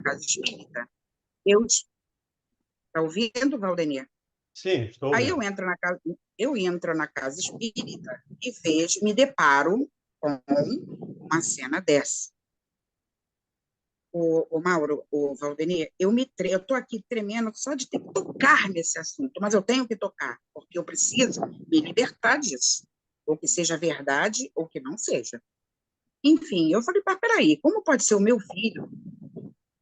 casa espírita. Eu, tá ouvindo, Valdemir? Sim, estou Aí ouvindo. eu entro na casa espírita e me deparo com uma cena dessa. O Mauro, o Valdemir, eu estou aqui tremendo só de ter que tocar nesse assunto, mas eu tenho que tocar, porque eu preciso me libertar disso, ou que seja verdade, ou que não seja. Enfim, eu falei, peraí, como pode ser o meu filho?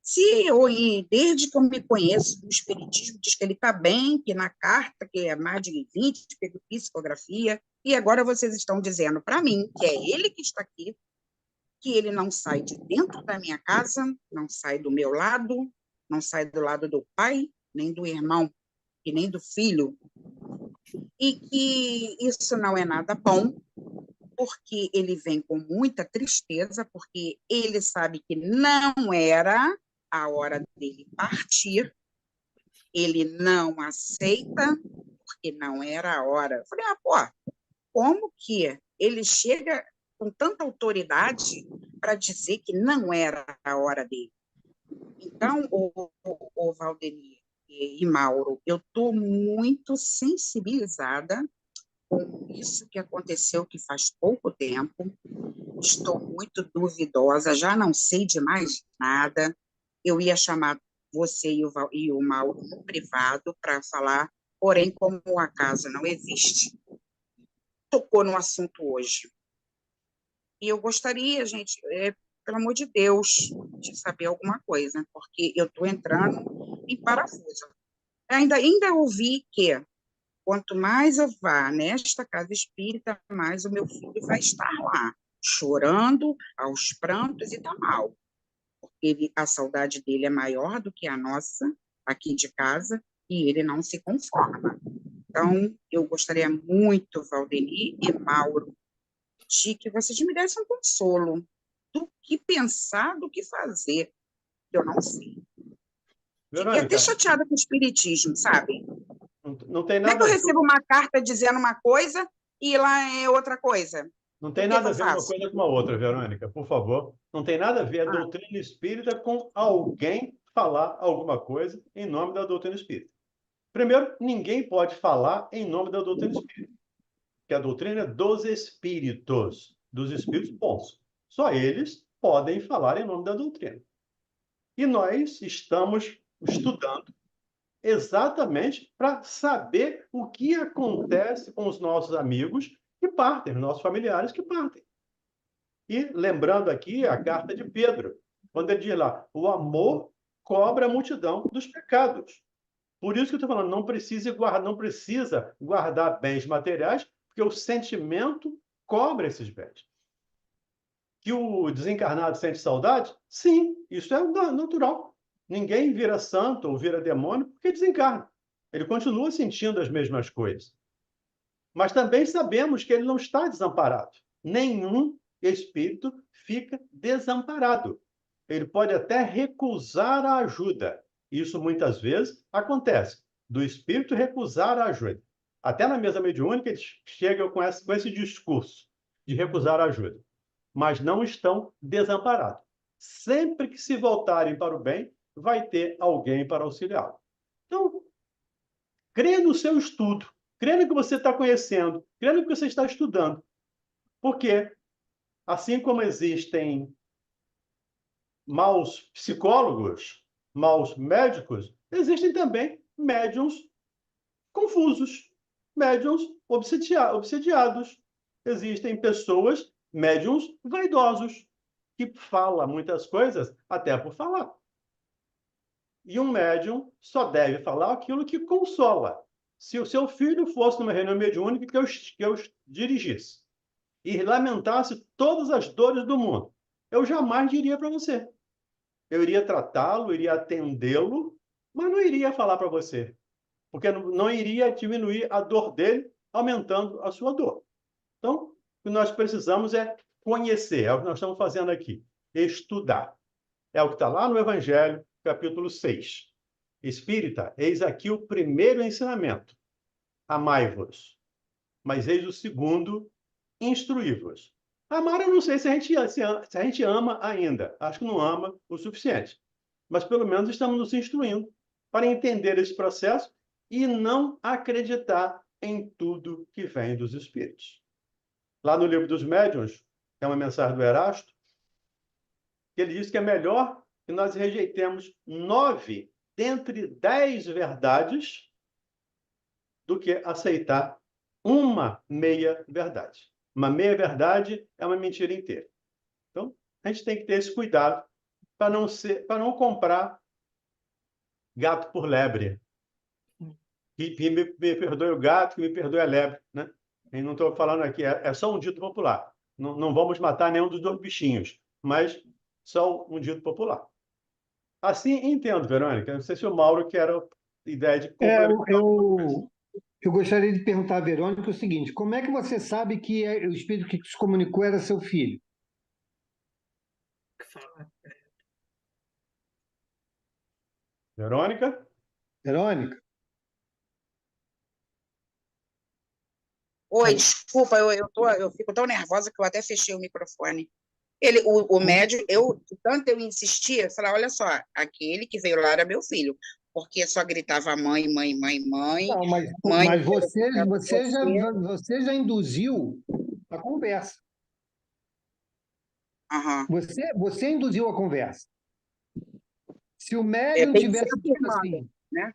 Se eu, desde que eu me conheço, o Espiritismo diz que ele está bem, que na carta, que é mais de 20, psicografia, e agora vocês estão dizendo para mim que é ele que está aqui, que ele não sai de dentro da minha casa, não sai do meu lado, não sai do lado do pai, nem do irmão, e nem do filho, e que isso não é nada bom, porque ele vem com muita tristeza, porque ele sabe que não era a hora dele partir, ele não aceita, porque não era a hora. Eu falei, pô, como que ele chega com tanta autoridade para dizer que não era a hora dele? Então, o Valdemir e Mauro, eu estou muito sensibilizada com isso que aconteceu, que faz pouco tempo. Estou muito duvidosa, já não sei de mais nada. Eu ia chamar você e o Mauro no privado para falar, porém, como a casa não existe, tocou no assunto hoje. E eu gostaria, gente, pelo amor de Deus, de saber alguma coisa, porque eu estou entrando em parafuso. Ainda ouvi que quanto mais eu vá nesta casa espírita, mais o meu filho vai estar lá, chorando aos prantos e está mal. A saudade dele é maior do que a nossa, aqui de casa, e ele não se conforma. Então, eu gostaria muito, Valdemir e Mauro, de que vocês me dessem um consolo do que pensar, do que fazer. Eu não sei. Fiquei até Verônica, chateada com o espiritismo, sabe? não tem Como é que nada eu a ver, recebo uma carta dizendo uma coisa e lá é outra coisa? não E tem o que que nada eu a ver uma faço? coisa com uma outra, Verônica, por favor. Não tem nada a ver a Ah, doutrina espírita com alguém falar alguma coisa em nome da doutrina espírita. Primeiro, ninguém pode falar em nome da doutrina espírita, que a doutrina é dos espíritos bons. Só eles podem falar em nome da doutrina. E nós estamos estudando exatamente para saber o que acontece com os nossos amigos que partem, os nossos familiares que partem. E lembrando aqui a carta de Pedro, quando ele diz lá, o amor cobra a multidão dos pecados. Por isso que eu estou falando, não precisa guardar bens materiais, porque o sentimento cobra esses bens. Que o desencarnado sente saudade? Sim, isso é natural. Ninguém vira santo ou vira demônio porque desencarna. Ele continua sentindo as mesmas coisas. Mas também sabemos que ele não está desamparado. Nenhum espírito fica desamparado. Ele pode até recusar a ajuda. Isso muitas vezes acontece, do espírito recusar a ajuda. Até na mesa mediúnica eles chegam com esse discurso de recusar a ajuda. Mas não estão desamparados. Sempre que se voltarem para o bem, vai ter alguém para auxiliá-lo. Então, crê no seu estudo, crê no que você está conhecendo, crê no que você está estudando. Porque, assim como existem maus psicólogos, maus médicos, existem também médiums confusos, médiums obsediados. Existem pessoas, médiums vaidosos, que falam muitas coisas até por falar. E um médium só deve falar aquilo que consola. Se o seu filho fosse numa reunião mediúnica que eu dirigisse e lamentasse todas as dores do mundo, eu jamais diria para você. Eu iria tratá-lo, iria atendê-lo, mas não iria falar para você, porque não iria diminuir a dor dele, aumentando a sua dor. Então, o que nós precisamos é conhecer, é o que nós estamos fazendo aqui, estudar. É o que está lá no Evangelho, capítulo 6. Espírita, eis aqui o primeiro ensinamento. Amai-vos. Mas eis o segundo, instruí-vos. Amar, eu não sei se a gente ama ainda. Acho que não ama o suficiente. mas pelo menos estamos nos instruindo para entender esse processo e não acreditar em tudo que vem dos espíritos. Lá no livro dos Médiuns, tem uma mensagem do Erasto, que ele diz que é melhor que nós rejeitemos 9 dentre 10 verdades do que aceitar uma meia-verdade. Uma meia-verdade é uma mentira inteira. Então, a gente tem que ter esse cuidado para não comprar gato por lebre. Que me perdoe o gato, que me perdoe a lebre, né? E não estou falando aqui, é só um dito popular. Não vamos matar nenhum dos dois bichinhos, mas só um dito popular. Assim, entendo, Verônica. Não sei se o Mauro quer a ideia de É, complementar. eu gostaria de perguntar à Verônica o seguinte: como é que você sabe que o espírito que se comunicou era seu filho? Verônica? Verônica? Oi, desculpa, eu fico tão nervosa que eu até fechei o microfone. O médium, tanto eu insistia, eu falei, olha só, aquele que veio lá era meu filho, porque só gritava mãe, mãe, mãe, mãe, Não, mãe, mas eu quero você já induziu a conversa. Aham. Você induziu a conversa. Se o É, médium bem dizer, tivesse dito afirmando, assim, né?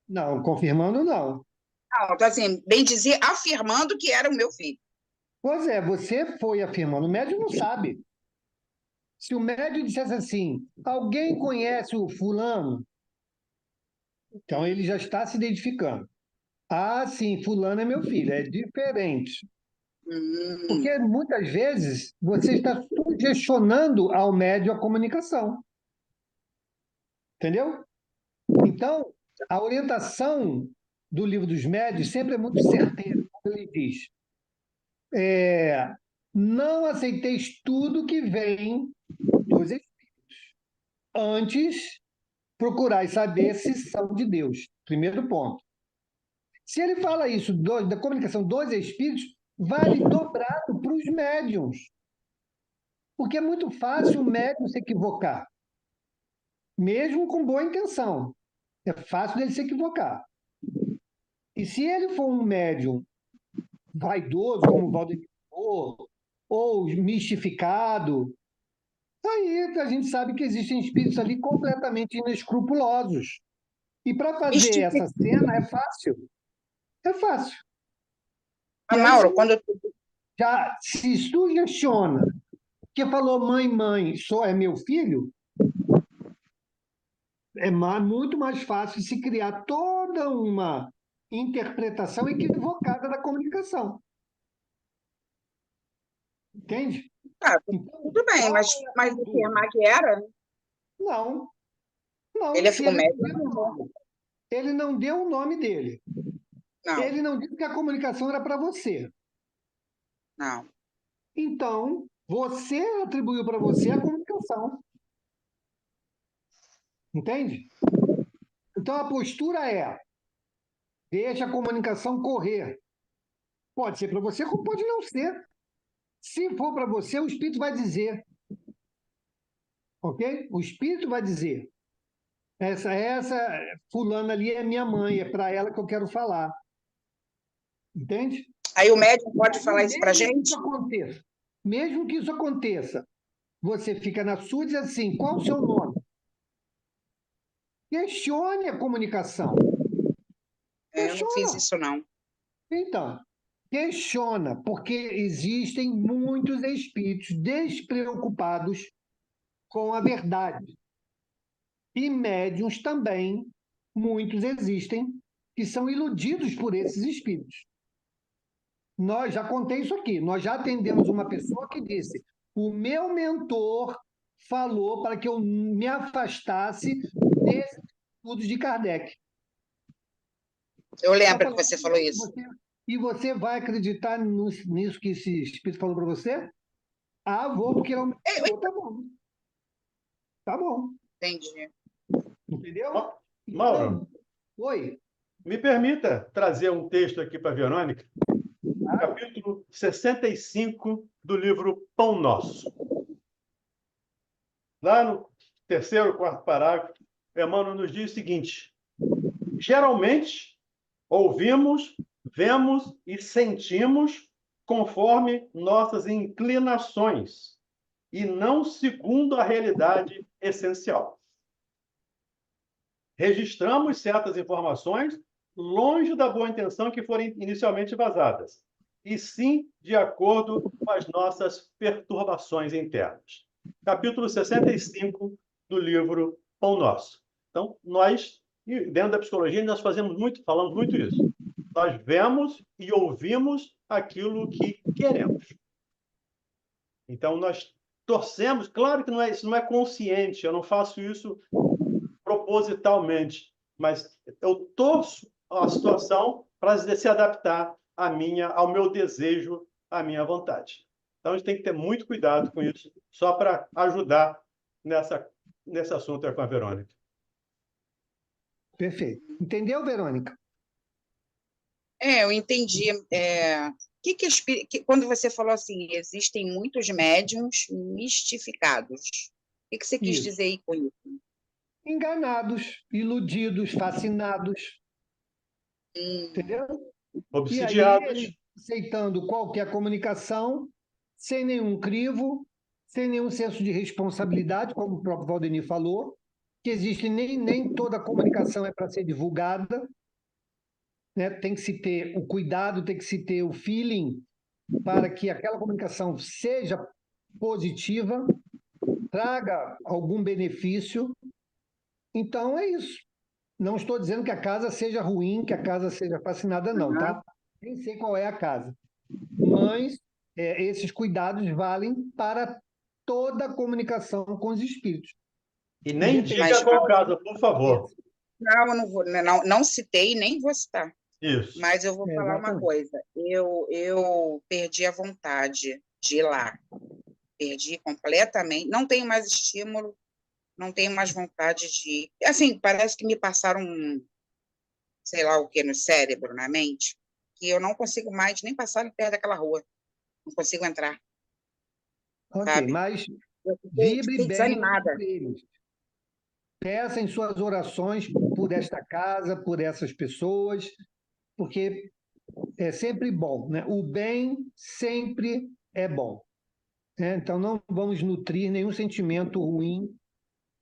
não, confirmando não. Não, então, assim, bem dizer, afirmando que era o meu filho. Pois é, você foi afirmando. O médium não sabe. Se o médium dissesse assim, alguém conhece o fulano? Então ele já está se identificando. Ah, sim, fulano é meu filho, é diferente. Hum, Porque muitas vezes você está sugestionando ao médium a comunicação. Entendeu? Então, a orientação do livro dos médios sempre é muito certeira, quando ele diz: não aceiteis tudo que vem dos espíritos. Antes, procurai saber se são de Deus. Primeiro ponto. Se ele fala isso da comunicação dos espíritos, vale dobrado para os médiums. Porque é muito fácil o médium se equivocar, mesmo com boa intenção. É fácil dele se equivocar. E se ele for um médium vaidoso, como o Valdemir ou mistificado, aí a gente sabe que existem espíritos ali completamente inescrupulosos. E para fazer essa Mistificar. cena é fácil. É fácil. E aí Mauro, quando eu já se sugestiona que falou mãe, mãe, só é meu filho, é muito mais fácil se criar toda uma interpretação equivocada da comunicação. Entende? Então, tudo bem, qual mas, é a mas dúvida? afirmar que era, Não, ele não, é se ficou ele não médico, deu o nome. Ele não deu o nome dele. não, Ele não disse que a comunicação era para você. não. Então, você atribuiu para você a comunicação. Entende? Então, a postura é: deixa a comunicação correr. Pode ser para você, como pode não ser. Se for para você, o espírito vai dizer. Ok? O espírito vai dizer. Essa fulana ali é minha mãe, é para ela que eu quero falar. Entende? Aí o médico pode E falar isso pra gente? mesmo que isso aconteça, você fica na sua e diz assim: qual o seu nome? Questione a comunicação. Eu não fiz Questiona. isso, não. Então, questiona, porque existem muitos espíritos despreocupados com a verdade. E médiuns também, muitos existem, que são iludidos por esses espíritos. Nós já contei isso aqui, nós já atendemos uma pessoa que disse: o meu mentor falou para que eu me afastasse desses estudos de Kardec. Eu Ela lembro que falou: você falou isso. e você vai acreditar nisso que esse espírito falou para você? Ah, vou, porque ele é o meu mentor. Tá bom, tá bom. Entendi. Entendeu? Mauro, Então, oi. me permita trazer um texto aqui para a Verônica, Tá? capítulo 65 do livro Pão Nosso. Lá no terceiro, quarto parágrafo, Emmanuel nos diz o seguinte: geralmente, ouvimos, vemos e sentimos conforme nossas inclinações e não segundo a realidade essencial. Registramos certas informações longe da boa intenção que foram inicialmente vazadas, e sim de acordo com as nossas perturbações internas. Capítulo 65 do livro Pão Nosso. Então, nós, dentro da psicologia, nós falamos muito isso. Nós vemos e ouvimos aquilo que queremos. Então, nós torcemos, claro que isso não é consciente, eu não faço isso propositalmente, mas eu torço a situação para se adaptar ao meu desejo, à minha vontade. Então, a gente tem que ter muito cuidado com isso, só para ajudar nesse assunto com a Verônica. Perfeito. Entendeu, Verônica? Eu entendi. Quando você falou assim, existem muitos médiums mistificados. O que você quis Isso. dizer aí com isso? Enganados, iludidos, fascinados. Entendeu? E aí, ele aceitando qualquer comunicação, sem nenhum crivo, sem nenhum senso de responsabilidade, como o próprio Valdemir falou, que existe nem toda comunicação é para ser divulgada, né? Tem que se ter o cuidado, tem que se ter o feeling para que aquela comunicação seja positiva, traga algum benefício. Então, é isso. Não estou dizendo que a casa seja ruim, que a casa seja fascinada, não, tá? Nem sei qual é a casa. Mas esses cuidados valem para toda a comunicação com os espíritos. E nem diga qual casa, por favor. Não, eu não vou, não citei, nem vou citar. Isso. Mas eu vou falar uma coisa. Eu perdi a vontade de ir lá. Perdi completamente. Não tenho mais estímulo, não tenho mais vontade de ir. Assim, parece que me passaram, sei lá o que, no cérebro, na mente, que eu não consigo mais nem passar perto daquela rua. Não consigo entrar. Ok, sabe? mas Fiquei vibre bem desanimada. por eles. Peça em suas orações por esta casa, por essas pessoas, porque é sempre bom, né? O bem sempre é bom. Né? Então, não vamos nutrir nenhum sentimento ruim,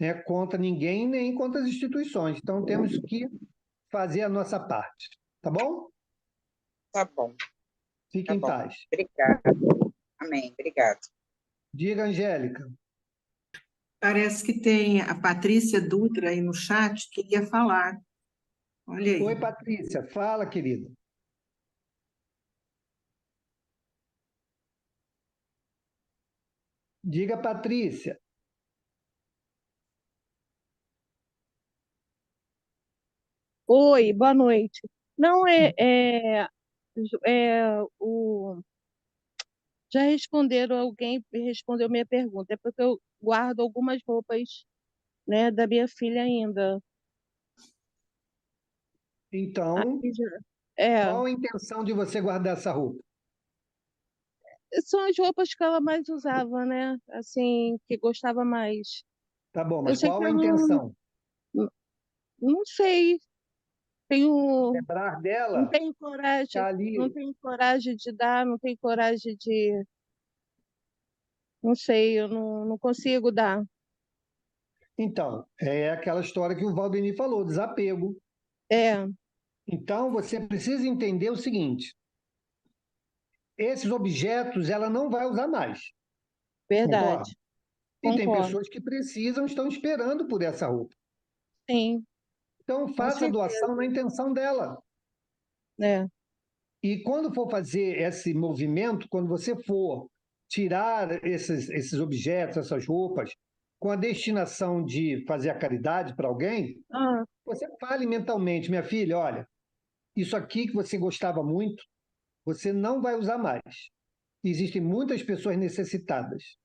né, contra ninguém, nem contra as instituições. Então, temos que fazer a nossa parte. Tá bom? Tá bom. Fique Tá em bom. paz. Obrigada. Amém. Obrigada. Diga, Angélica. Parece que tem a Patrícia Dutra aí no chat, queria falar. Olha aí. Oi, Patrícia. Fala, querida. Diga, Patrícia. Oi, boa noite. Não o já responderam, alguém respondeu minha pergunta. É porque eu guardo algumas roupas, né, da minha filha ainda. Então, qual a intenção de você guardar essa roupa? São as roupas que ela mais usava, né? Assim, que gostava mais. Tá bom, Eu mas sei qual que a eu intenção? não sei. Tenho, Lembrar não dela? tenho coragem, Tá ali. não tenho coragem de dar, não tenho coragem de, não sei, eu não consigo dar. Então, é aquela história que o Valdemir falou, desapego. Então, você precisa entender o seguinte: esses objetos ela não vai usar mais. Concorda? Verdade. E tem Concordo. pessoas que precisam, estão esperando por essa roupa. Sim. Então, faça a doação na intenção dela. E quando for fazer esse movimento, quando você for tirar esses objetos, essas roupas, com a destinação de fazer a caridade para alguém, você fale mentalmente, minha filha, olha, isso aqui que você gostava muito, você não vai usar mais. Existem muitas pessoas necessitadas.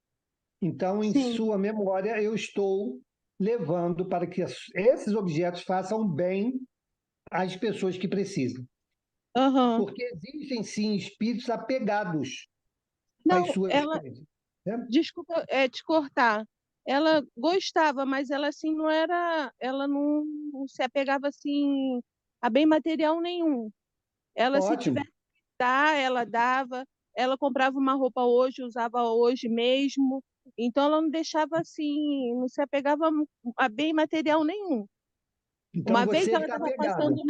Então, em sua memória, eu estou levando para que esses objetos façam bem às pessoas que precisam. Porque existem, sim, espíritos apegados às suas coisas. Desculpa te cortar. ela gostava, mas ela assim não era, ela não se apegava assim a bem material nenhum. Ela se Ótimo. tivesse que dar, ela dava. Ela comprava uma roupa hoje, usava hoje mesmo. Então ela não deixava assim, não se apegava a bem material nenhum. Então Uma vez você ela está estava apegada. passando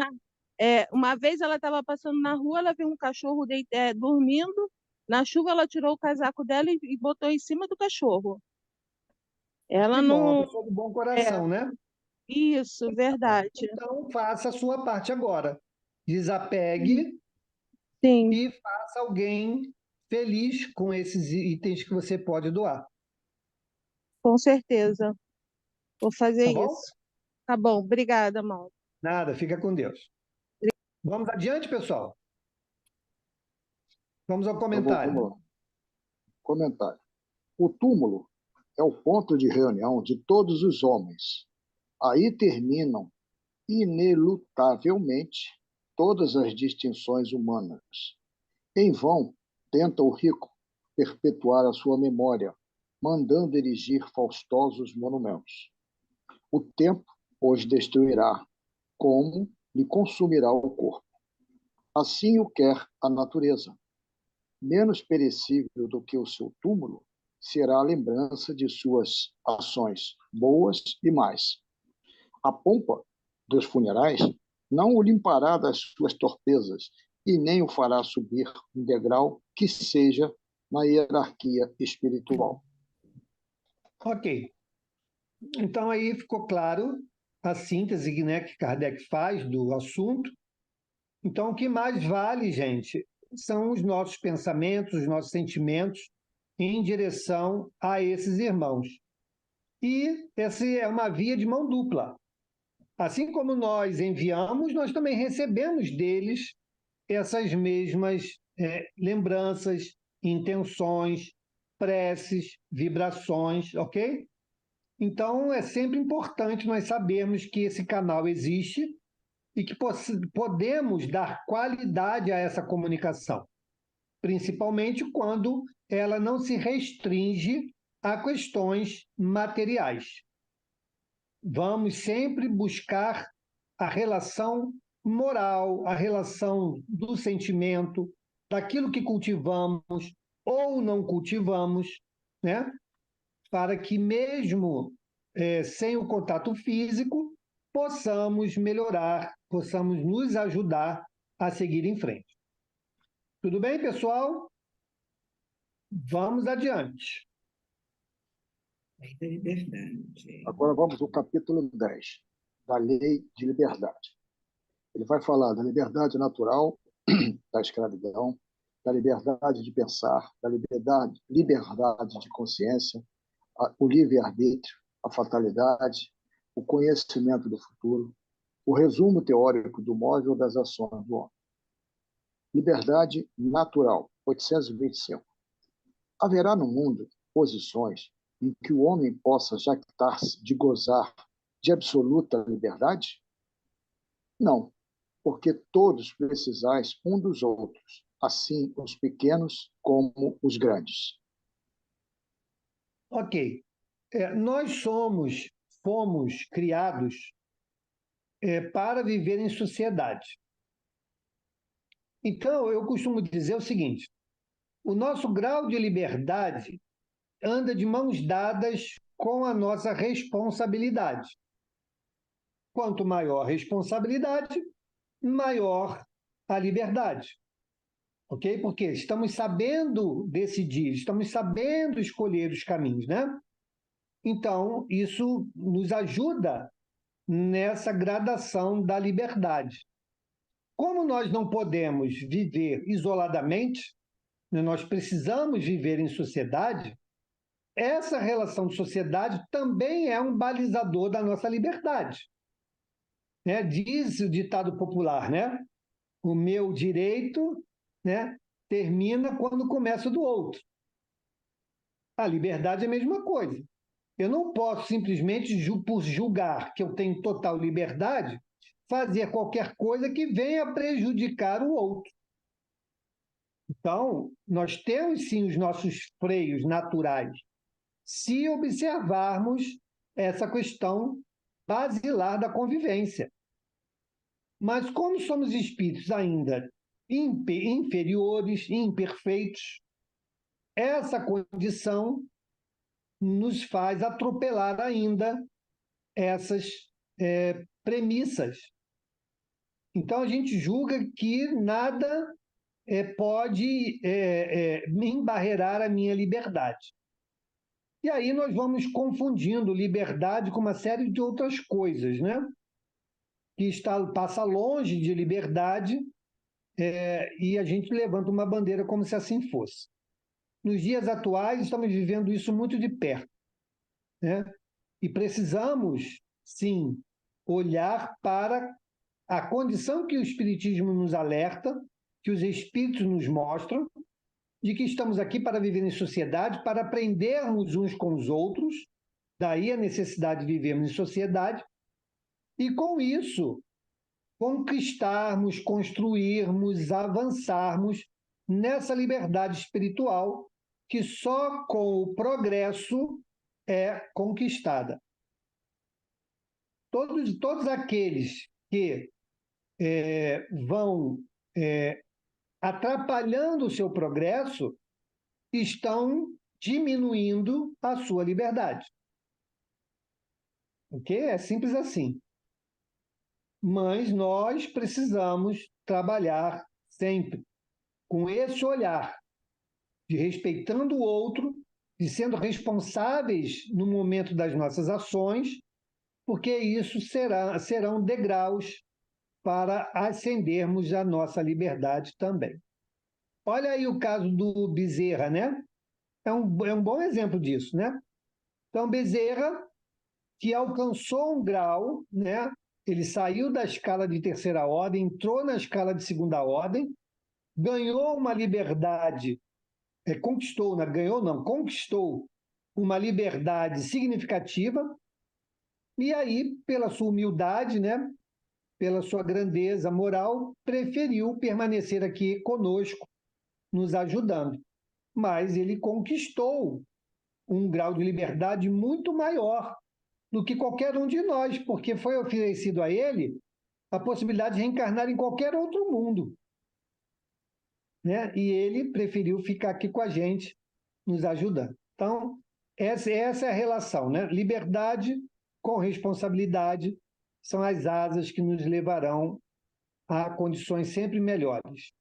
uma vez ela estava passando na rua, ela viu um cachorro dormindo. Na chuva, ela tirou o casaco dela e botou em cima do cachorro. Que Ela bom, uma não. pessoa de bom É, coração, né? isso, verdade. Então faça a sua parte agora. Desapegue Sim, e faça alguém feliz com esses itens que você pode doar. com certeza. Vou fazer Tá bom? isso. Tá bom, obrigada, Mauro. Nada, fica com Deus. Vamos adiante, pessoal. Vamos ao Então comentário. vamos lá. Comentário. O túmulo é o ponto de reunião de todos os homens. Aí terminam inelutavelmente todas as distinções humanas. Em vão tenta o rico perpetuar a sua memória, mandando erigir faustosos monumentos. O tempo os destruirá, como lhe consumirá o corpo. Assim o quer a natureza. Menos perecível do que o seu túmulo será a lembrança de suas ações boas e más. A pompa dos funerais não o limpará das suas torpezas e nem o fará subir um degrau que seja na hierarquia espiritual. Ok. Então aí ficou claro a síntese, né, que Kardec faz do assunto. Então o que mais vale, gente, são os nossos pensamentos, os nossos sentimentos em direção a esses irmãos. E essa é uma via de mão dupla. Assim como nós enviamos, nós também recebemos deles essas mesmas lembranças, intenções, preces, vibrações, ok? Então, é sempre importante nós sabermos que esse canal existe e que podemos dar qualidade a essa comunicação, principalmente quando ela não se restringe a questões materiais. Vamos sempre buscar a relação moral, a relação do sentimento, daquilo que cultivamos ou não cultivamos, né? Para que mesmo sem o contato físico, possamos melhorar, possamos nos ajudar a seguir em frente. Tudo bem, pessoal? Vamos adiante. Lei da liberdade. Agora vamos ao capítulo 10, da Lei de Liberdade. Ele vai falar da liberdade natural, da escravidão, da liberdade de pensar, da liberdade de consciência, o livre-arbítrio, a fatalidade, o conhecimento do futuro, o resumo teórico do móvel das ações do homem. Liberdade natural, 825. Haverá no mundo posições em que o homem possa jactar-se de gozar de absoluta liberdade? Não, porque todos precisais um dos outros, assim os pequenos como os grandes. Ok. Nós fomos criados para viver em sociedade. Então, eu costumo dizer o seguinte: o nosso grau de liberdade anda de mãos dadas com a nossa responsabilidade. Quanto maior a responsabilidade, maior a liberdade. Ok? Porque estamos sabendo decidir, estamos sabendo escolher os caminhos, né? Então, isso nos ajuda nessa gradação da liberdade. Como nós não podemos viver isoladamente, né, nós precisamos viver em sociedade, essa relação de sociedade também é um balizador da nossa liberdade. Né? Diz o ditado popular, né? O meu direito, né, termina quando começa o do outro. A liberdade é a mesma coisa. Eu não posso simplesmente, por julgar que eu tenho total liberdade, fazer qualquer coisa que venha prejudicar o outro. Então, nós temos sim os nossos freios naturais. se observarmos essa questão basilar da convivência. Mas como somos espíritos ainda inferiores, imperfeitos, essa condição nos faz atropelar ainda essas premissas. Então, a gente julga que nada pode me embarrear a minha liberdade. E aí nós vamos confundindo liberdade com uma série de outras coisas, né? Que passa longe de liberdade, e a gente levanta uma bandeira como se assim fosse. Nos dias atuais, estamos vivendo isso muito de perto, né? E precisamos, sim, olhar para a condição que o Espiritismo nos alerta, que os Espíritos nos mostram, de que estamos aqui para viver em sociedade, para aprendermos uns com os outros, daí a necessidade de vivermos em sociedade, e com isso conquistarmos, construirmos, avançarmos nessa liberdade espiritual que só com o progresso é conquistada. Todos aqueles que vão atrapalhando o seu progresso estão diminuindo a sua liberdade. Ok? É simples assim. Mas nós precisamos trabalhar sempre com esse olhar de respeitando o outro, de sendo responsáveis no momento das nossas ações, porque isso serão degraus para ascendermos a nossa liberdade também. Olha aí o caso do Bezerra, né? É um bom exemplo disso, né? Então, Bezerra, que alcançou um grau, né? Ele saiu da escala de terceira ordem, entrou na escala de segunda ordem, ganhou uma liberdade, conquistou uma liberdade significativa, e aí, pela sua humildade, né? Pela sua grandeza moral, preferiu permanecer aqui conosco, nos ajudando. Mas ele conquistou um grau de liberdade muito maior do que qualquer um de nós, porque foi oferecido a ele a possibilidade de reencarnar em qualquer outro mundo, né? E ele preferiu ficar aqui com a gente, nos ajudando. Então, essa é a relação, né? Liberdade com responsabilidade são as asas que nos levarão a condições sempre melhores.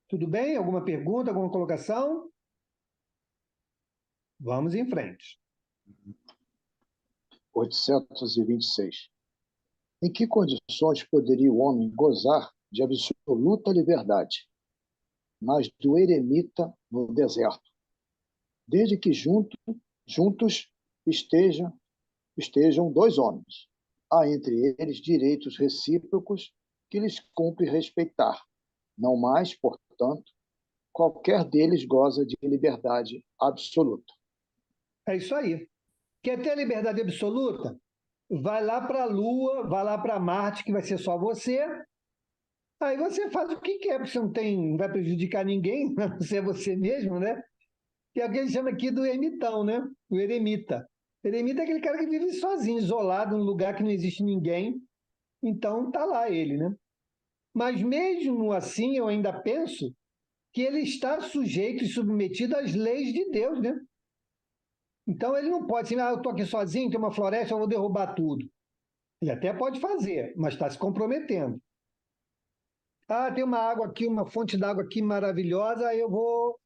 Tudo bem? Alguma pergunta, alguma colocação? Vamos em frente. 826. Em que condições poderia o homem gozar de absoluta liberdade? Nas do eremita no deserto, desde que juntos estejam dois homens. Há entre eles direitos recíprocos que lhes cumpre respeitar. Não mais, portanto, qualquer deles goza de liberdade absoluta. É isso aí. Quer ter liberdade absoluta? Vai lá para a Lua, vai lá para Marte, que vai ser só você. Aí você faz o que quer, porque você não vai prejudicar ninguém, a não ser você mesmo, né? Que é o que ele chama aqui do ermitão, né? O eremita. O eremita é aquele cara que vive sozinho, isolado, num lugar que não existe ninguém. Então tá lá ele, né? Mas mesmo assim, eu ainda penso que ele está sujeito e submetido às leis de Deus, né? Então ele não pode assim, eu estou aqui sozinho, tem uma floresta, eu vou derrubar tudo. Ele até pode fazer, mas está se comprometendo. Tem uma água aqui, uma fonte d'água aqui maravilhosa, eu vou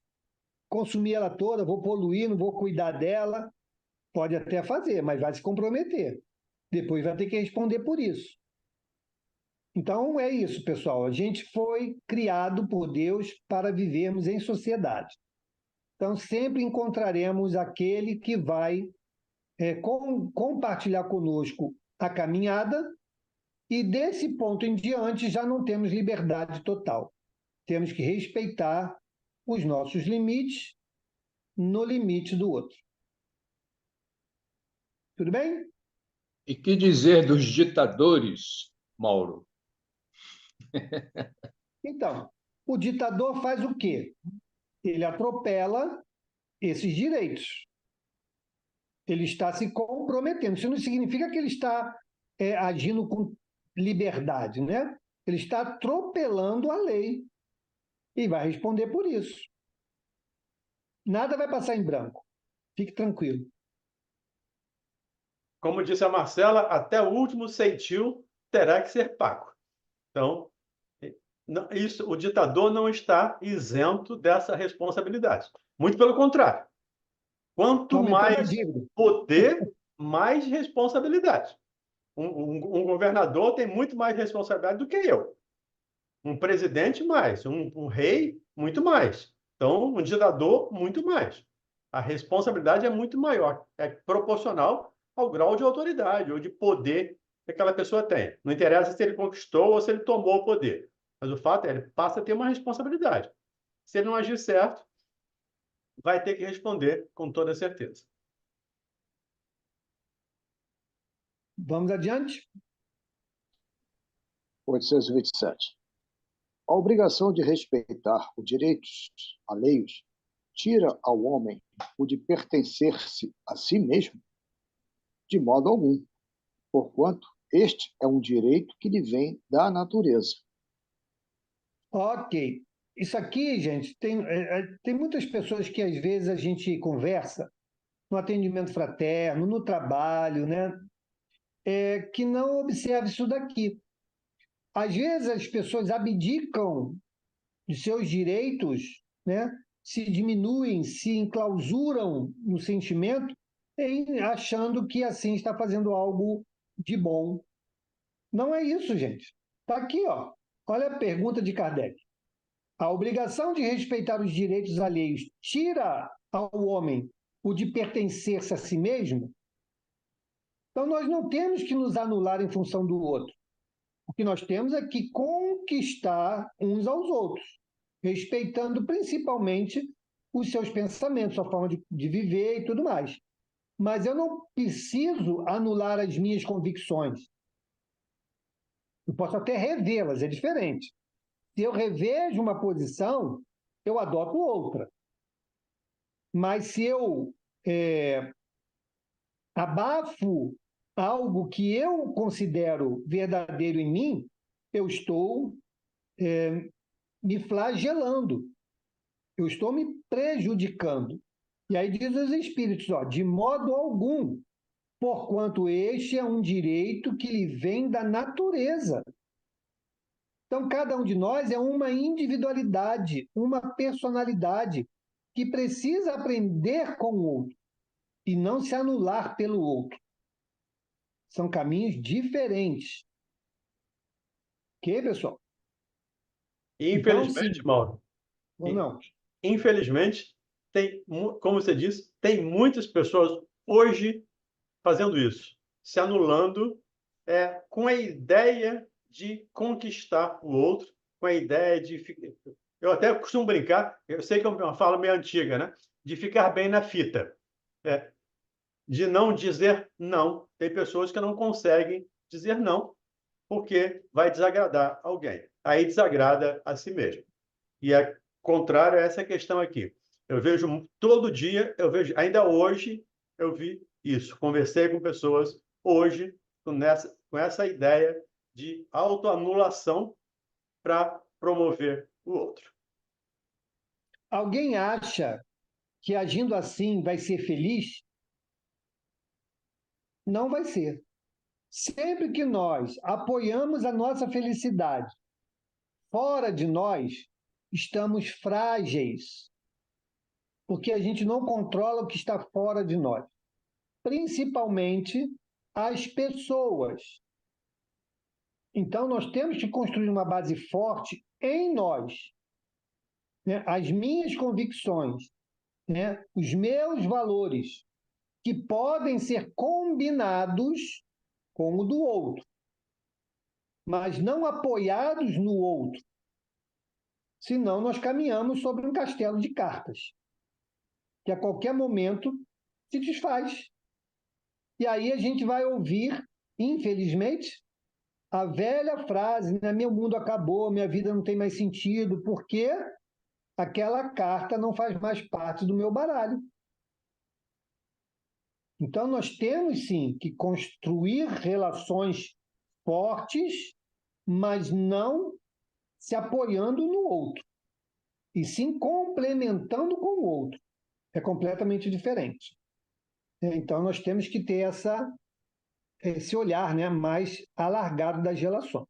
consumir ela toda, vou poluir, não vou cuidar dela. Pode até fazer, mas vai se comprometer. Depois vai ter que responder por isso. Então é isso, pessoal. A gente foi criado por Deus para vivermos em sociedade. Então sempre encontraremos aquele que vai compartilhar conosco a caminhada, e desse ponto em diante já não temos liberdade total. Temos que respeitar os nossos limites no limite do outro. Tudo bem? E que dizer dos ditadores, Mauro? Então, o ditador faz o quê? Ele atropela, esses direitos. Ele está se comprometendo. Isso não significa que ele está agindo com liberdade, né? Ele está atropelando a lei e vai responder por isso. Nada vai passar em branco. Fique tranquilo. Como disse a Marcela, até o último centil terá que ser pago. Então, o ditador não está isento dessa responsabilidade. Muito pelo contrário. Quanto mais poder, mais responsabilidade. Um governador tem muito mais responsabilidade do que eu. Um presidente, mais. Um rei, muito mais. Então, um ditador, muito mais. A responsabilidade é muito maior. É proporcional ao grau de autoridade ou de poder que aquela pessoa tem. Não interessa se ele conquistou ou se ele tomou o poder. Mas o fato é que ele passa a ter uma responsabilidade. Se ele não agir certo, vai ter que responder com toda certeza. Vamos adiante? 827. A obrigação de respeitar os direitos alheios tira ao homem o de pertencer-se a si mesmo? De modo algum, porquanto este é um direito que lhe vem da natureza. Ok. Isso aqui, gente, tem muitas pessoas que às vezes a gente conversa no atendimento fraterno, no trabalho, né? Que não observa isso daqui. Às vezes as pessoas abdicam de seus direitos, né? Se diminuem, se enclausuram no sentimento, achando que assim está fazendo algo de bom. Não é isso, gente. Está aqui, ó. Olha a pergunta de Kardec. A obrigação de respeitar os direitos alheios tira ao homem o de pertencer-se a si mesmo? Então, nós não temos que nos anular em função do outro. O que nós temos é que conquistar uns aos outros, respeitando principalmente os seus pensamentos, a forma de viver e tudo mais. Mas eu não preciso anular as minhas convicções. Eu posso até revê-las, é diferente. Se eu revejo uma posição, eu adoto outra. Mas se eu abafo algo que eu considero verdadeiro em mim, eu estou me flagelando, eu estou me prejudicando. E aí diz os espíritos, ó, de modo algum, porquanto este é um direito que lhe vem da natureza. Então, cada um de nós é uma individualidade, uma personalidade que precisa aprender com o outro e não se anular pelo outro. São caminhos diferentes. Ok, pessoal? Infelizmente, então, Mauro. Ou não? Infelizmente, como você disse, tem muitas pessoas hoje fazendo isso, se anulando com a ideia de conquistar o outro, com a ideia de... Eu até costumo brincar, eu sei que é uma fala meio antiga, né? De ficar bem na fita. De não dizer não. Tem pessoas que não conseguem dizer não, porque vai desagradar alguém. Aí desagrada a si mesmo. E é contrário a essa questão aqui. Eu vejo todo dia, ainda hoje, eu vi isso. Conversei com pessoas hoje com essa ideia de autoanulação para promover o outro. Alguém acha que agindo assim vai ser feliz? Não vai ser. Sempre que nós apoiamos a nossa felicidade fora de nós, estamos frágeis, porque a gente não controla o que está fora de nós, principalmente as pessoas. Então, nós temos que construir uma base forte em nós, né? As minhas convicções, né? Os meus valores, que podem ser combinados com o do outro, mas não apoiados no outro. Senão, nós caminhamos sobre um castelo de cartas, que a qualquer momento se desfaz. E aí a gente vai ouvir, infelizmente, a velha frase, né? Meu mundo acabou, minha vida não tem mais sentido, porque aquela carta não faz mais parte do meu baralho. Então, nós temos, sim, que construir relações fortes, mas não se apoiando no outro, e sim complementando com o outro. É completamente diferente. Então, nós temos que ter esse olhar, né, mais alargado das relações.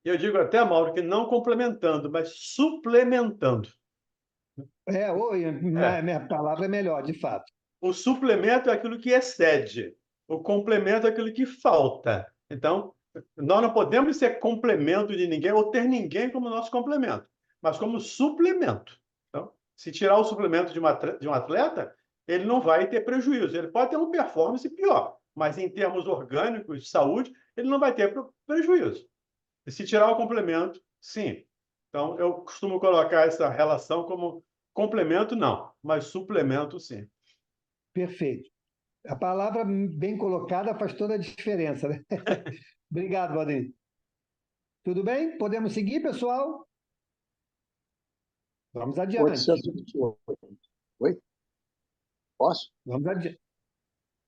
Eu digo até, Mauro, que não complementando, mas suplementando. Minha palavra é melhor, de fato. O suplemento é aquilo que excede, o complemento é aquilo que falta. Então, nós não podemos ser complemento de ninguém ou ter ninguém como nosso complemento, mas como suplemento. Então, se tirar o suplemento de um atleta, ele não vai ter prejuízo. Ele pode ter uma performance pior, mas em termos orgânicos, de saúde, ele não vai ter prejuízo. E se tirar o complemento, sim. Então, eu costumo colocar essa relação como complemento, não, mas suplemento, sim. Perfeito. A palavra bem colocada faz toda a diferença, né? Obrigado, Valdir. Tudo bem? Podemos seguir, pessoal? Vamos adiante. 828. Oi? Posso? Vamos adiante.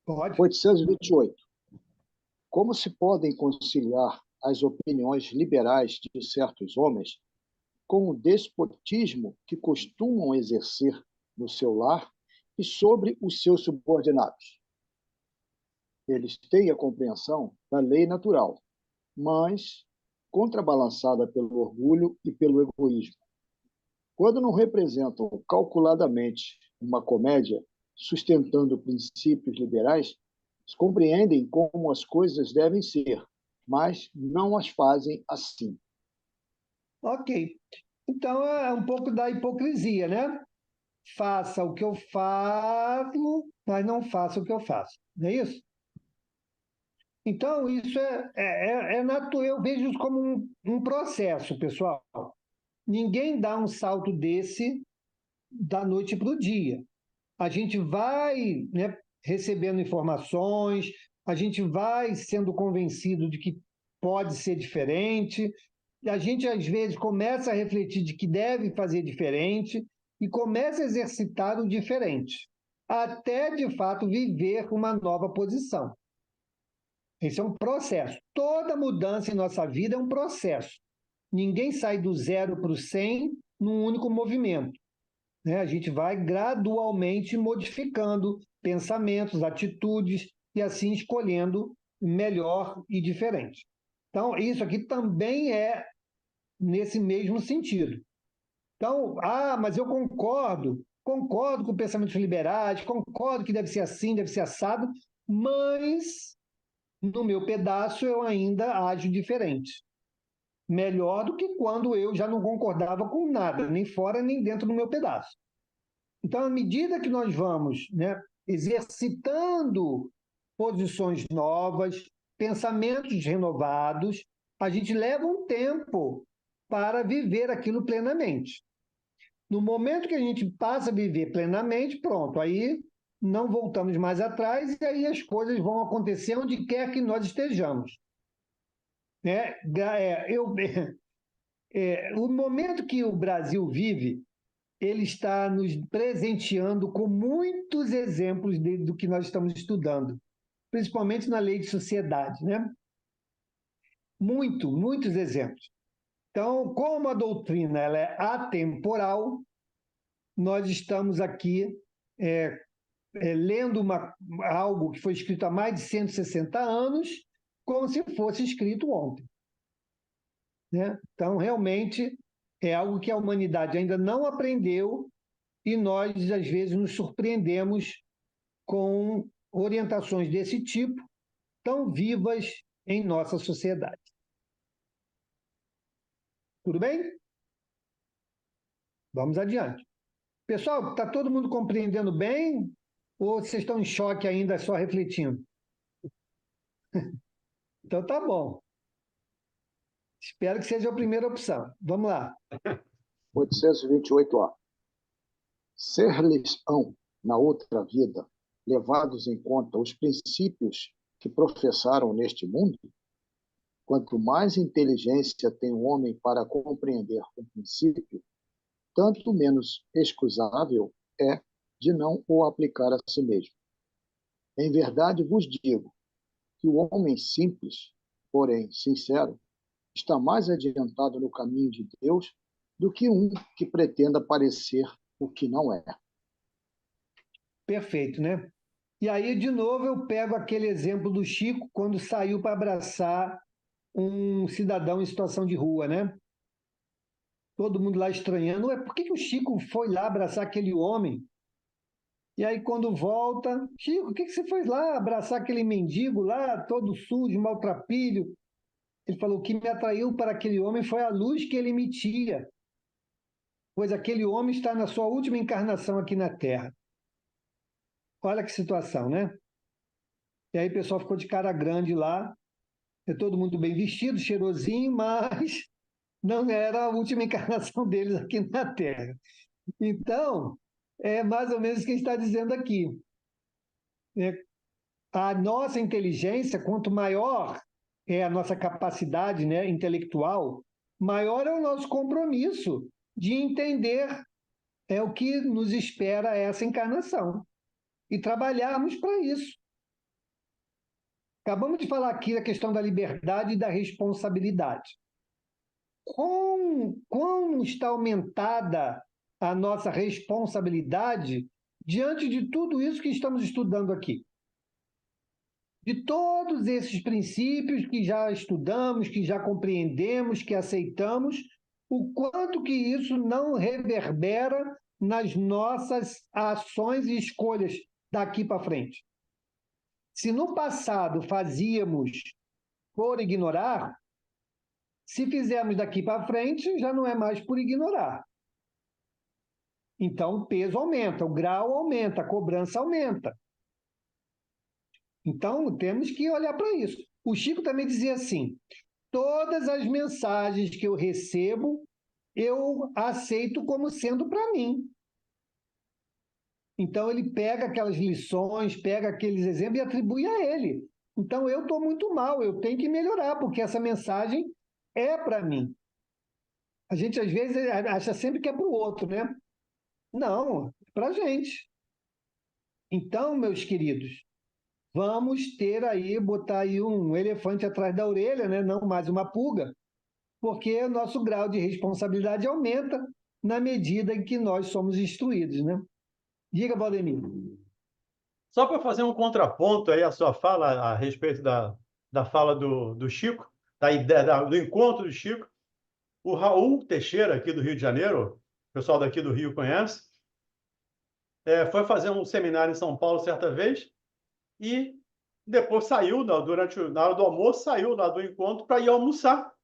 Pode. 828. Como se podem conciliar as opiniões liberais de certos homens com o despotismo que costumam exercer no seu lar e sobre os seus subordinados? Eles têm a compreensão da lei natural, mas contrabalançada pelo orgulho e pelo egoísmo. Quando não representam calculadamente uma comédia sustentando princípios liberais, compreendem como as coisas devem ser, mas não as fazem assim. Ok. Então, é um pouco da hipocrisia, né? Faça o que eu faço, mas não faça o que eu faço. Não é isso? Então, isso eu vejo isso como um processo, pessoal. Ninguém dá um salto desse da noite para o dia. A gente vai, né, recebendo informações, a gente vai sendo convencido de que pode ser diferente, e a gente, às vezes, começa a refletir de que deve fazer diferente e começa a exercitar o diferente, até, de fato, viver uma nova posição. Esse é um processo. Toda mudança em nossa vida é um processo. Ninguém sai do 0 para o 100 num único movimento, né? A gente vai gradualmente modificando pensamentos, atitudes e assim escolhendo melhor e diferente. Então, isso aqui também é nesse mesmo sentido. Então, mas eu concordo com pensamentos liberais, concordo que deve ser assim, deve ser assado, mas no meu pedaço eu ainda ajo diferente. Melhor do que quando eu já não concordava com nada, nem fora nem dentro do meu pedaço. Então, à medida que nós vamos, né, exercitando posições novas, pensamentos renovados, a gente leva um tempo para viver aquilo plenamente. No momento que a gente passa a viver plenamente, pronto, aí não voltamos mais atrás e aí as coisas vão acontecer onde quer que nós estejamos. Né? O momento que o Brasil vive, ele está nos presenteando com muitos exemplos do que nós estamos estudando, principalmente na lei de sociedade, né? Muitos exemplos. Então, como a doutrina ela é atemporal, nós estamos aqui lendo algo que foi escrito há mais de 160 anos, como se fosse escrito ontem. Né? Então, realmente, é algo que a humanidade ainda não aprendeu e nós, às vezes, nos surpreendemos com orientações desse tipo tão vivas em nossa sociedade. Tudo bem? Vamos adiante. Pessoal, está todo mundo compreendendo bem ou vocês estão em choque ainda só refletindo? Então tá bom. Espero que seja a primeira opção. Vamos lá. 828A. Ser-lhes-ão, na outra vida, levados em conta os princípios que professaram neste mundo? Quanto mais inteligência tem o homem para compreender um princípio, tanto menos excusável é de não o aplicar a si mesmo. Em verdade vos digo que o homem simples, porém sincero, está mais adiantado no caminho de Deus do que um que pretenda parecer o que não é. Perfeito, né? E aí, de novo, eu pego aquele exemplo do Chico quando saiu para abraçar um cidadão em situação de rua, né? Todo mundo lá estranhando, ué, por que o Chico foi lá abraçar aquele homem? E aí, quando volta, Chico, o que você foi lá abraçar aquele mendigo lá, todo sujo, maltrapilho? Ele falou: o que me atraiu para aquele homem foi a luz que ele emitia, pois aquele homem está na sua última encarnação aqui na Terra. Olha que situação, né? E aí o pessoal ficou de cara grande lá, todo mundo bem vestido, cheirosinho, mas não era a última encarnação deles aqui na Terra. Então, é mais ou menos o que está dizendo aqui. A nossa inteligência, quanto maior é a nossa capacidade, né, intelectual, maior é o nosso compromisso de entender o que nos espera essa encarnação e trabalharmos para isso. Acabamos de falar aqui da questão da liberdade e da responsabilidade. Como está aumentada a nossa responsabilidade diante de tudo isso que estamos estudando aqui? De todos esses princípios que já estudamos, que já compreendemos, que aceitamos, o quanto que isso não reverbera nas nossas ações e escolhas daqui para frente. Se no passado fazíamos por ignorar, se fizermos daqui para frente, já não é mais por ignorar. Então, o peso aumenta, o grau aumenta, a cobrança aumenta. Então, temos que olhar para isso. O Chico também dizia assim: todas as mensagens que eu recebo, eu aceito como sendo para mim. Então, ele pega aquelas lições, pega aqueles exemplos e atribui a ele. Então, eu estou muito mal, eu tenho que melhorar, porque essa mensagem é para mim. A gente, às vezes, acha sempre que é para o outro, né? Não, é para a gente. Então, meus queridos, vamos ter aí, botar aí um elefante atrás da orelha, né? Não mais uma pulga, porque o nosso grau de responsabilidade aumenta na medida em que nós somos instruídos, né? Diga, Valdemir. Só para fazer um contraponto aí à sua fala a respeito da fala do Chico, da ideia do encontro do Chico, o Raul Teixeira, aqui do Rio de Janeiro, o pessoal daqui do Rio conhece, foi fazer um seminário em São Paulo certa vez e depois saiu, na hora do almoço, saiu lá do encontro para ir almoçar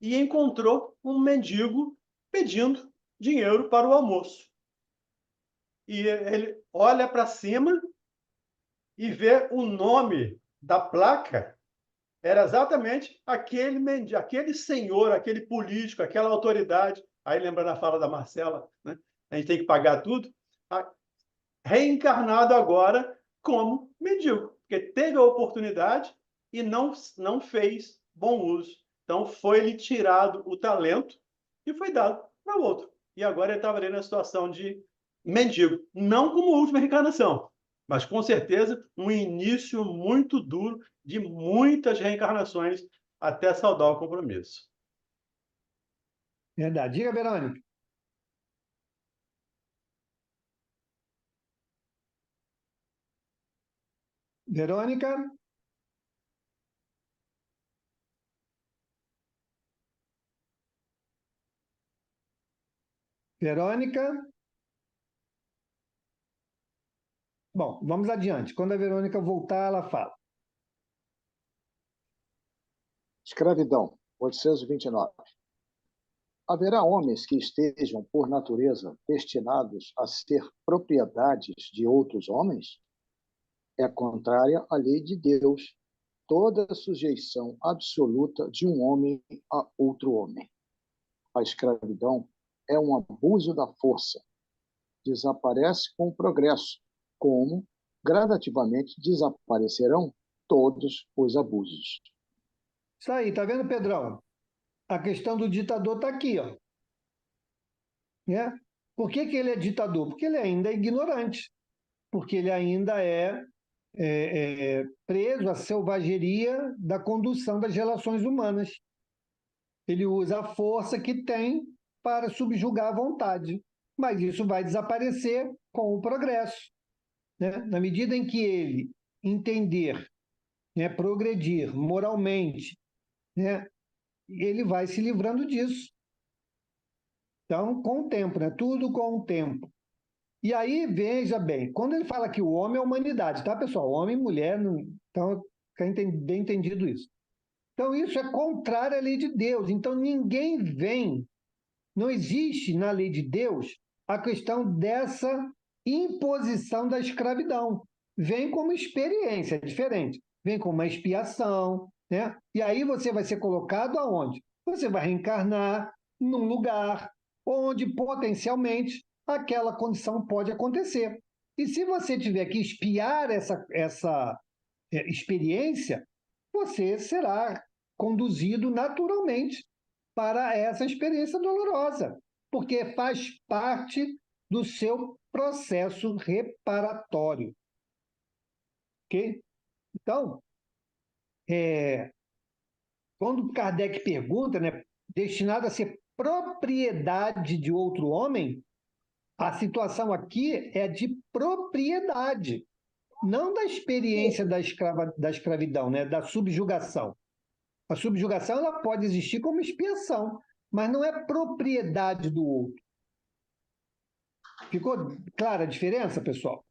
e encontrou um mendigo pedindo dinheiro para o almoço. E ele olha para cima e vê o nome da placa, era exatamente aquele mendigo, aquele senhor, aquele político, aquela autoridade. Aí, lembrando a fala da Marcela, né? A gente tem que pagar tudo. Reencarnado agora como mendigo, porque teve a oportunidade e não fez bom uso. Então, foi-lhe tirado o talento e foi dado para outro. E agora ele estava ali na situação de mendigo. Não como última reencarnação, mas com certeza um início muito duro de muitas reencarnações até saudar o compromisso. Verdade. Diga, Verônica. Verônica? Verônica? Bom, vamos adiante. Quando a Verônica voltar, ela fala. Escravidão, 829. Haverá homens que estejam, por natureza, destinados a ser propriedades de outros homens? É contrária à lei de Deus toda sujeição absoluta de um homem a outro homem. A escravidão é um abuso da força. Desaparece com o progresso, como gradativamente desaparecerão todos os abusos. Isso aí, tá vendo, Pedrão? A questão do ditador está aqui, ó. Né? Por que ele é ditador? Porque ele ainda é ignorante. Porque ele ainda é preso à selvageria da condução das relações humanas. Ele usa a força que tem para subjugar a vontade, mas isso vai desaparecer com o progresso, né? Na medida em que ele entender, né, progredir moralmente, né, ele vai se livrando disso. Então, com o tempo, né? Tudo com o tempo. E aí, veja bem, quando ele fala que o homem é a humanidade, tá, pessoal? Homem e mulher, então, fica bem entendido isso. Então, isso é contrário à lei de Deus. Então, ninguém vem, não existe na lei de Deus a questão dessa imposição da escravidão. Vem como experiência, é diferente. Vem como uma expiação, né? E aí você vai ser colocado aonde? Você vai reencarnar num lugar onde potencialmente aquela condição pode acontecer. E se você tiver que expiar essa experiência, você será conduzido naturalmente para essa experiência dolorosa, porque faz parte do seu processo reparatório. Ok? Então, quando Kardec pergunta, né, destinado a ser propriedade de outro homem, a situação aqui é de propriedade, não da experiência da escravidão, né, da subjugação. A subjugação ela pode existir como expiação, mas não é propriedade do outro. Ficou clara a diferença, pessoal?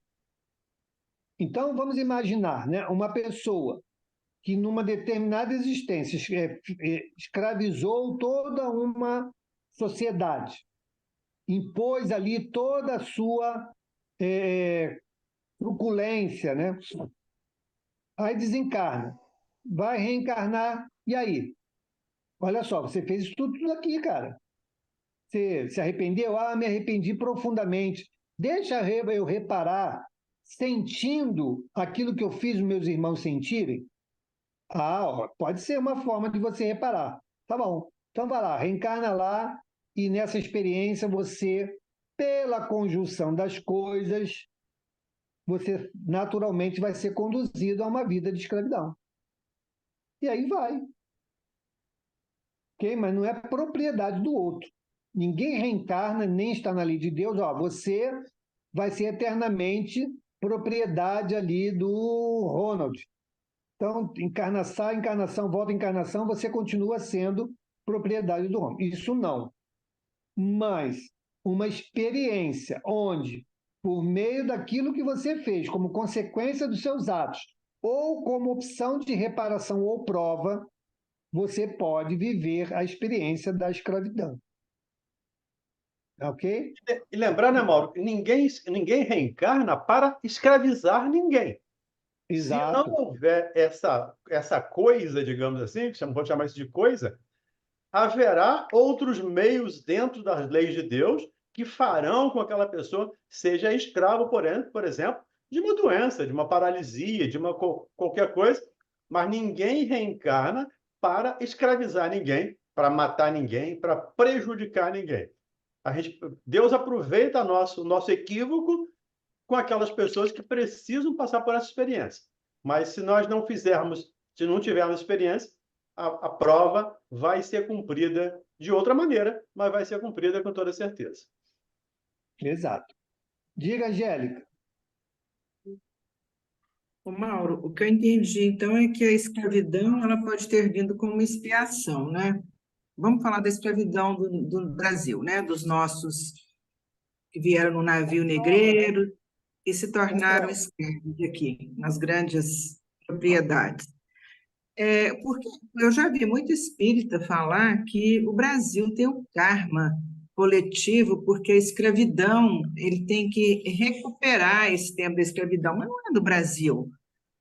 Então, vamos imaginar, né, uma pessoa que, numa determinada existência, escravizou toda uma sociedade, impôs ali toda a sua truculência, né? Aí desencarna, vai reencarnar, e aí? Olha só, você fez isso tudo aqui, cara. Você se arrependeu? Ah, me arrependi profundamente. Deixa eu reparar, sentindo aquilo que eu fiz os meus irmãos sentirem. Ah, ó, pode ser uma forma de você reparar. Tá bom. Então vai lá, reencarna lá, e nessa experiência você, pela conjunção das coisas, você naturalmente vai ser conduzido a uma vida de escravidão. E aí vai. Okay? Mas não é propriedade do outro. Ninguém reencarna, nem está na lei de Deus. Ó, você vai ser eternamente propriedade ali do Ronald. Então, encarnação, volta à encarnação, você continua sendo propriedade do Ronald. Isso não. Mas uma experiência onde, por meio daquilo que você fez, como consequência dos seus atos, ou como opção de reparação ou prova, você pode viver a experiência da escravidão. Ok? E lembrar, né, Mauro, que ninguém reencarna para escravizar ninguém. Exato. Se não houver essa coisa, digamos assim, vou chamar isso de coisa, haverá outros meios dentro das leis de Deus que farão com que aquela pessoa seja escravo, por exemplo, de uma doença, de uma paralisia, de qualquer coisa, mas ninguém reencarna para escravizar ninguém, para matar ninguém, para prejudicar ninguém. Deus aproveita o nosso equívoco com aquelas pessoas que precisam passar por essa experiência. Mas se nós não fizermos, se não tivermos experiência, a prova vai ser cumprida de outra maneira, mas vai ser cumprida com toda certeza. Exato. Diga, Angélica. Ô, Mauro, o que eu entendi, então, é que a escravidão ela pode ter vindo como expiação, né? Vamos falar da escravidão do Brasil, né? Dos nossos que vieram no navio negreiro e se tornaram escravos aqui, nas grandes propriedades. Porque eu já vi muito espírita falar que o Brasil tem o karma coletivo, porque a escravidão, ele tem que recuperar esse tempo da escravidão, mas não é do Brasil.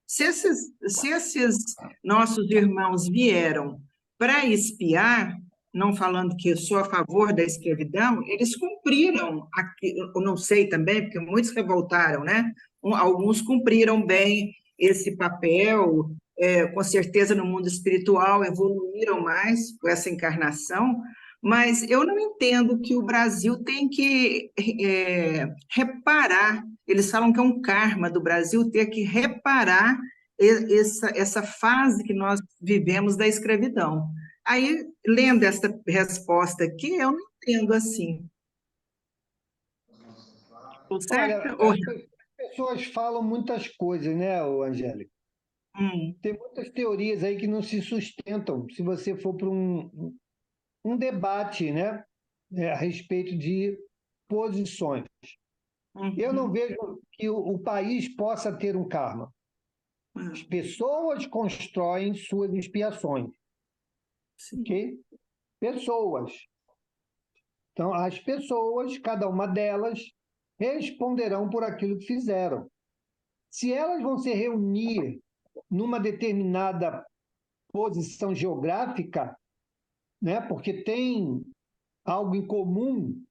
Se esses nossos irmãos vieram para espiar, não falando que eu sou a favor da escravidão, eles cumpriram, eu não sei também, porque muitos revoltaram, né? Alguns cumpriram bem esse papel, com certeza no mundo espiritual evoluíram mais com essa encarnação, Mas eu não entendo que o Brasil tem que reparar. Eles falam que é um karma do Brasil ter que reparar essa fase que nós vivemos da escravidão. Aí, lendo essa resposta aqui, eu não entendo assim. Estou certa? Olha, as pessoas falam muitas coisas, né, Angélica? Tem muitas teorias aí que não se sustentam. Se você for para um debate, né, a respeito de posições. Eu não vejo que o país possa ter um karma. As pessoas constroem suas expiações. Sim. Ok? Pessoas. Então, as pessoas, cada uma delas, responderão por aquilo que fizeram. Se elas vão se reunir numa determinada posição geográfica, né, porque tem algo em comum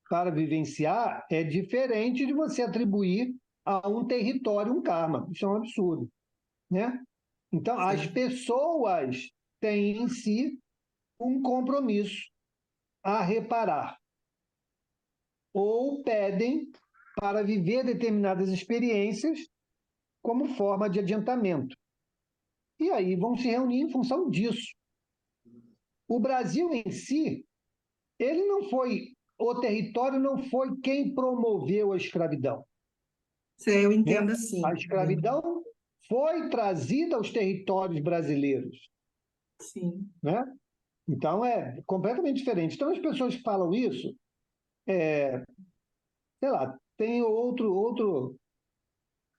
para vivenciar, é diferente de você atribuir a um território um karma. Isso é um absurdo, né? Então, as pessoas têm em si um compromisso a reparar ou pedem para viver determinadas experiências como forma de adiantamento. E aí vão se reunir em função disso. O Brasil em si, ele não foi, o território não foi quem promoveu a escravidão. Eu Né? entendo assim. A escravidão foi trazida aos territórios brasileiros. Sim. Né? Então, é completamente diferente. Então, as pessoas que falam isso, sei lá, tem outro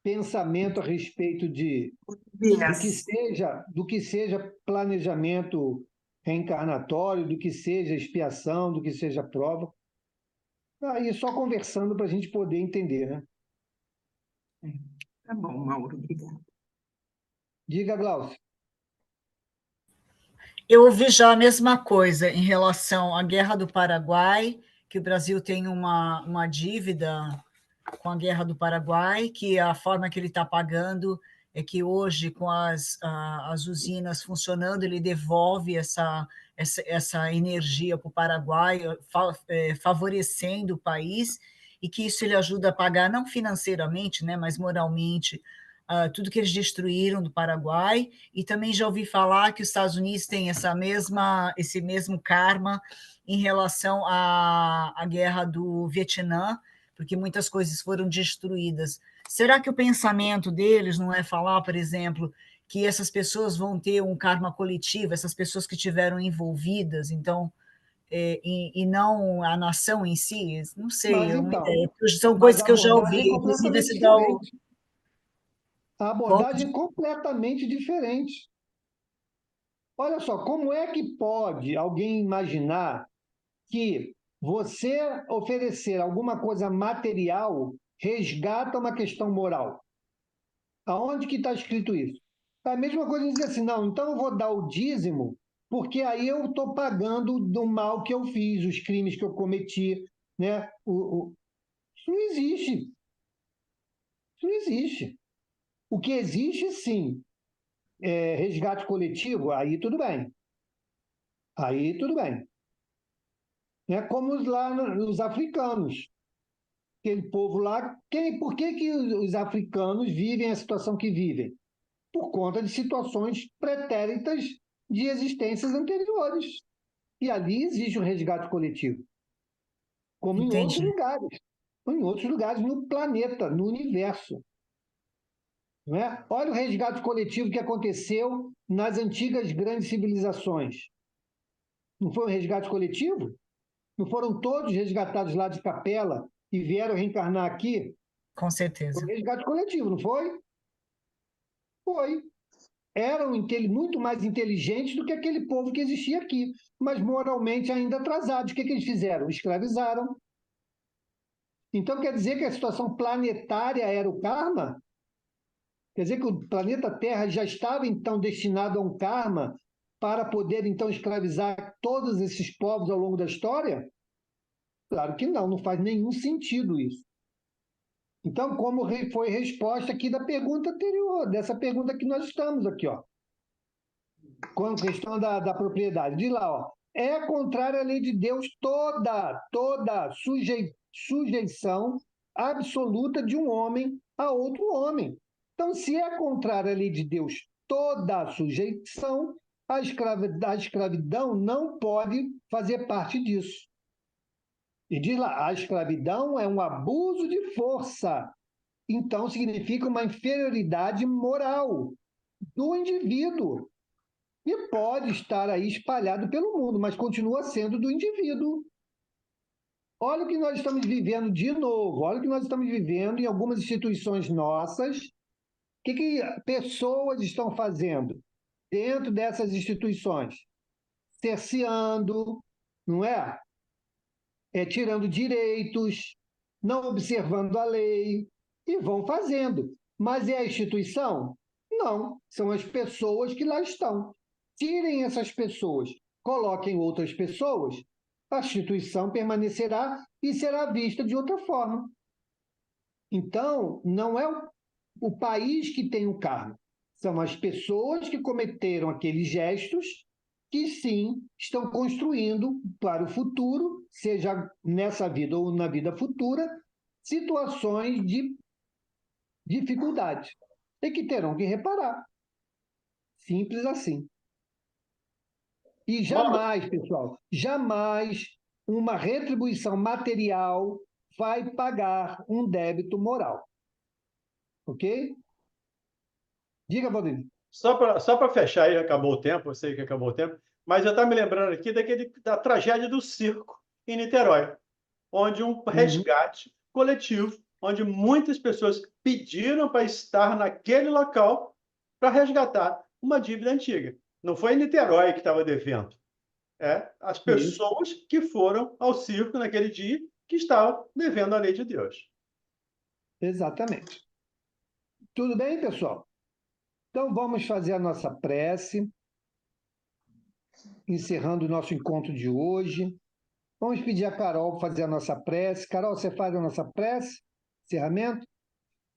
pensamento a respeito do que seja planejamento reencarnatório, do que seja expiação, do que seja prova. Aí só conversando para a gente poder entender, né? Tá bom, Mauro, obrigada. Diga, Glaucio. Eu ouvi já a mesma coisa em relação à Guerra do Paraguai, que o Brasil tem uma dívida com a Guerra do Paraguai, que a forma que ele está pagando é que hoje, com as usinas funcionando, ele devolve essa energia para o Paraguai, favorecendo o país, e que isso ele ajuda a pagar, não financeiramente, né, mas moralmente, tudo que eles destruíram do Paraguai. E também já ouvi falar que os Estados Unidos têm esse mesmo karma em relação à guerra do Vietnã, porque muitas coisas foram destruídas. Será que o pensamento deles não é falar, por exemplo, que essas pessoas vão ter um karma coletivo, essas pessoas que estiveram envolvidas, então, e não a nação em si? Não sei, Mas então, são coisas que eu já ouvi, é inclusive completamente esse da... diferente. A abordagem é completamente diferente. Olha só, como é que pode alguém imaginar que você oferecer alguma coisa material resgata uma questão moral? Aonde que está escrito isso? É a mesma coisa dizer assim, não, então eu vou dar o dízimo, porque aí eu estou pagando do mal que eu fiz, os crimes que eu cometi, né? Isso não existe. Isso não existe. O que existe, sim, é resgate coletivo, aí tudo bem. Aí tudo bem. É como lá os africanos. Aquele povo lá, por que os africanos vivem a situação que vivem? Por conta de situações pretéritas de existências anteriores. E ali existe um resgate coletivo, como em outros Entendi. lugares. Em outros lugares no planeta, no universo. Não é? Olha o resgate coletivo que aconteceu nas antigas grandes civilizações. Não foi um resgate coletivo? Não foram todos resgatados lá de Capela e vieram reencarnar aqui? Com Foi certeza. um resgate coletivo, não foi? Foi. Eram muito mais inteligentes do que aquele povo que existia aqui, mas moralmente ainda atrasados. O que eles fizeram? Escravizaram. Então quer dizer que a situação planetária era o karma? Quer dizer que o planeta Terra já estava então destinado a um karma para poder então escravizar todos esses povos ao longo da história? Claro que não, não faz nenhum sentido isso. Então, como foi resposta aqui da pergunta anterior, dessa pergunta que nós estamos aqui, ó, com a questão da propriedade. Diz lá, ó, é contrária à lei de Deus toda sujeição absoluta de um homem a outro homem. Então, se é contrária à lei de Deus toda sujeição, a escravidão não pode fazer parte disso. E diz lá, a escravidão é um abuso de força. Então, significa uma inferioridade moral do indivíduo. E pode estar aí espalhado pelo mundo, mas continua sendo do indivíduo. Olha o que nós estamos vivendo de novo, olha o que nós estamos vivendo em algumas instituições nossas. O que pessoas estão fazendo dentro dessas instituições? Cerceando, não é? Tirando direitos, não observando a lei, e vão fazendo. Mas é a instituição? Não, são as pessoas que lá estão. Tirem essas pessoas, coloquem outras pessoas, a instituição permanecerá e será vista de outra forma. Então, não é o país que tem o karma, são as pessoas que cometeram aqueles gestos que, sim, estão construindo para o futuro, seja nessa vida ou na vida futura, situações de dificuldade e que terão que reparar. Simples assim. E jamais, pessoal, jamais uma retribuição material vai pagar um débito moral. Ok? Diga, Valdir. Só para fechar aí, acabou o tempo, eu sei que acabou o tempo, mas eu estava me lembrando aqui da tragédia do circo em Niterói, onde um resgate coletivo, onde muitas pessoas pediram para estar naquele local para resgatar uma dívida antiga. Não foi em Niterói que estava devendo. As pessoas que foram ao circo naquele dia que estavam devendo a lei de Deus. Exatamente. Tudo bem, pessoal? Então, vamos fazer a nossa prece, encerrando o nosso encontro de hoje. Vamos pedir a Carol para fazer a nossa prece. Carol, você faz a nossa prece? Encerramento?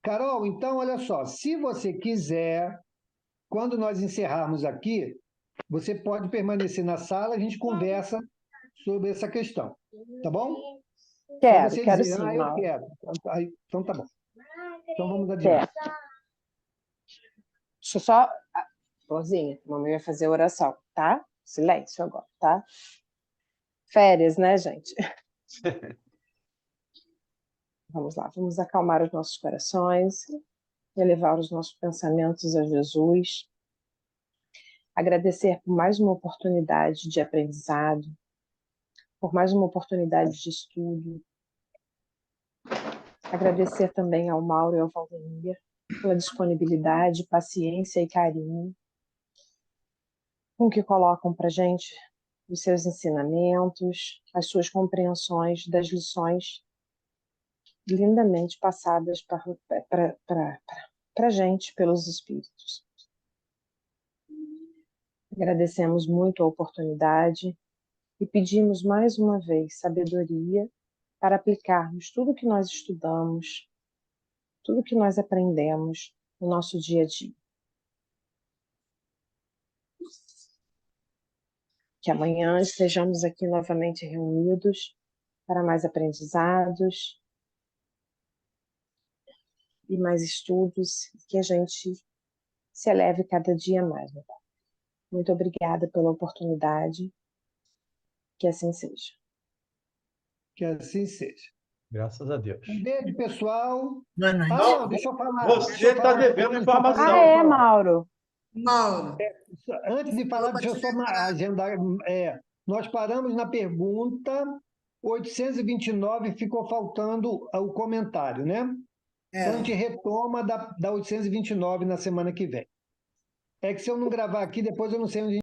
Carol, então, olha só, se você quiser, quando nós encerrarmos aqui, você pode permanecer na sala, a gente conversa sobre essa questão, tá bom? Quero dizer, sim, eu Mauro. quero. Então tá bom. Então vamos adiante. Deixa eu só... Florzinha, mamãe vai fazer oração, tá? Silêncio agora, tá? Férias, né, gente? Vamos lá, vamos acalmar os nossos corações, elevar os nossos pensamentos a Jesus, agradecer por mais uma oportunidade de aprendizado, por mais uma oportunidade de estudo, agradecer também ao Mauro e ao Valdemir pela disponibilidade, paciência e carinho com que colocam para a gente os seus ensinamentos, as suas compreensões das lições lindamente passadas para a gente pelos Espíritos. Agradecemos muito a oportunidade e pedimos mais uma vez sabedoria para aplicarmos tudo que nós estudamos, tudo que nós aprendemos no nosso dia a dia. Que amanhã estejamos aqui novamente reunidos para mais aprendizados e mais estudos, que a gente se eleve cada dia mais. Muito obrigada pela oportunidade, que assim seja. Que assim seja. Graças a Deus. Um beijo, pessoal. Boa noite. Não, deixa eu falar. Você está devendo informação. Mauro. Mauro. Antes de falar, deixa eu só agendar. Nós paramos na pergunta 829, ficou faltando o comentário, né? Então a gente retoma da 829 na semana que vem. É que se eu não gravar aqui, depois eu não sei onde